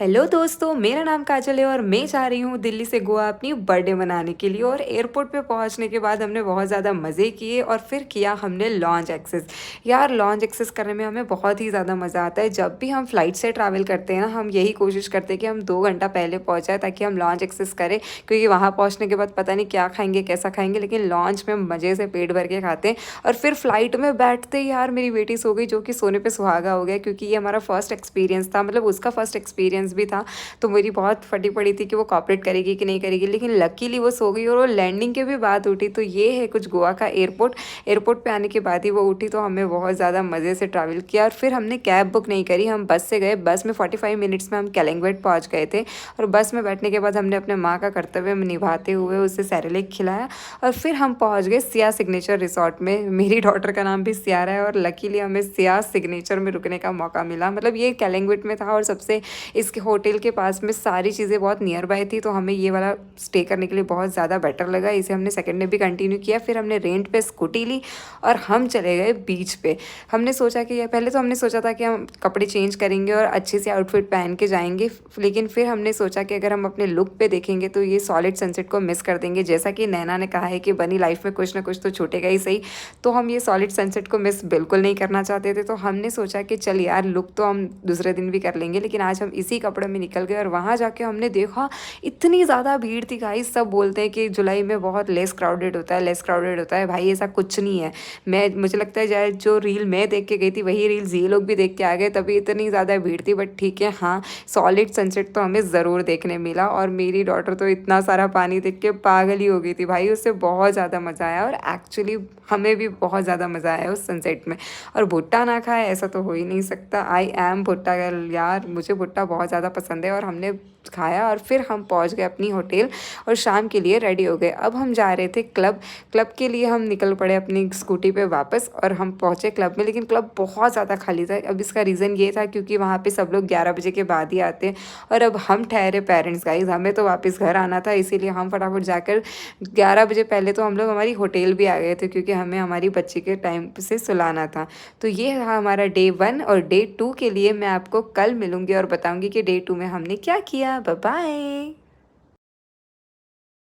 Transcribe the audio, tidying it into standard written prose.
Hello दोस्तों, मेरा नाम काजल है और मैं जा रही हूँ दिल्ली से गोवा अपनी बर्थडे मनाने के लिए। और एयरपोर्ट पे पहुँचने के बाद हमने बहुत ज़्यादा मज़े किए और फिर किया हमने लॉन्च एक्सेस। यार, लॉन्च एक्सेस करने में हमें बहुत ही ज़्यादा मज़ा आता है। जब भी हम फ़्लाइट से ट्रैवल करते हैं ना, हम यही कोशिश करते हैं कि हम 2 घंटा पहले पहुँच जाए ताकि हम लॉन्च एक्सेस करें, क्योंकि वहाँ पहुँचने के बाद पता नहीं क्या खाएंगे, कैसा खाएंगे, लेकिन लॉन्च में मज़े से पेट भर के खाते हैं। और फिर फ्लाइट में बैठते ही यार मेरी बेटी सो गई, जो कि सोने पे सुहागा हो गया, क्योंकि ये हमारा फर्स्ट एक्सपीरियंस था, मतलब उसका फर्स्ट एक्सपीरियंस भी था। तो मेरी बहुत फटी पड़ी थी कि वो कॉपरेट करेगी कि नहीं करेगी, लेकिन लकीली वो सो गई और वो लैंडिंग के भी बाद उठी। तो ये है कुछ गोवा का एयरपोर्ट। एयरपोर्ट पे आने के बाद ही वो उठी, तो हमें बहुत ज़्यादा मज़े से ट्रैवल किया। और फिर हमने कैब बुक नहीं करी, हम बस से गए। बस में 45 मिनट्स में हम कैलिंगवेट पहुँच गए थे। और बस में बैठने के बाद हमने अपने माँ का कर्तव्य निभाते हुए उसे सेरेलेक खिलाया और फिर हम पहुँच गए सिया सिग्नेचर रिसोर्ट में। मेरी डॉटर का नाम भी सियारा है और लकीली हमें सिया सिग्नेचर में रुकने का मौका मिला। मतलब ये कैलिंगवेट में था और सबसे इसके होटल के पास में सारी चीज़ें बहुत नियर बाय थी, तो हमें ये वाला स्टे करने के लिए बहुत ज़्यादा बेटर लगा। इसे हमने सेकंड डे भी कंटिन्यू किया। फिर हमने रेंट पे स्कूटी ली और हम चले गए बीच पे। हमने सोचा कि पहले तो हमने सोचा था कि हम कपड़े चेंज करेंगे और अच्छे से आउटफिट पहन के जाएंगे, लेकिन फिर हमने सोचा कि अगर हम अपने लुक पे देखेंगे तो ये सॉलिड सनसेट को मिस कर देंगे। जैसा कि नैना ने कहा है कि बनी लाइफ में कुछ ना कुछ तो छूटेगा ही सही, तो हम ये सॉलिड सनसेट को मिस बिल्कुल नहीं करना चाहते थे। तो हमने सोचा कि चल यार, लुक तो हम दूसरे दिन भी कर लेंगे, लेकिन आज हम इसी कपड़े में निकल गए। और वहाँ जाके हमने देखा इतनी ज़्यादा भीड़ थी गाइस। सब बोलते हैं कि जुलाई में बहुत लेस क्राउडेड होता है, लेस क्राउडेड होता है। भाई ऐसा कुछ नहीं है। मुझे लगता है शायद जो रील मैं देख के गई थी वही रील्स ये लोग भी देख के आ गए, तभी इतनी ज़्यादा भीड़ थी। बट ठीक है, हाँ, सॉलिड सनसेट तो हमें ज़रूर देखने मिला। और मेरी डॉटर तो इतना सारा पानी देख के पागल ही हो गई थी भाई, उससे बहुत ज़्यादा मज़ा आया। और एक्चुअली हमें भी बहुत ज़्यादा मज़ा आया उस सनसेट में। और भुट्टा ना खाए ऐसा तो हो ही नहीं सकता। आई एम भुट्टा गर्ल यार, मुझे भुट्टा बहुत ज़्यादा पसंद है। और हमने खाया और फिर हम पहुंच गए अपनी होटल और शाम के लिए रेडी हो गए। अब हम जा रहे थे क्लब। क्लब के लिए हम निकल पड़े अपनी स्कूटी पे वापस और हम पहुंचे क्लब में, लेकिन क्लब बहुत ज़्यादा खाली था। अब इसका रीज़न ये था क्योंकि वहाँ पे सब लोग 11 बजे के बाद ही आते हैं। और अब हम ठहरे पेरेंट्स गाइज, हमें तो वापस घर आना था, इसीलिए हम फटाफट जाकर 11 बजे पहले तो हम लोग हमारी होटल भी आ गए थे, क्योंकि हमें हमारी बच्ची के टाइम से सुलाना था। तो ये रहा हमारा डे 1। और डे 2 के लिए मैं आपको कल मिलूँगी और बताऊँगी कि डे 2 में हमने क्या किया। Bye bye.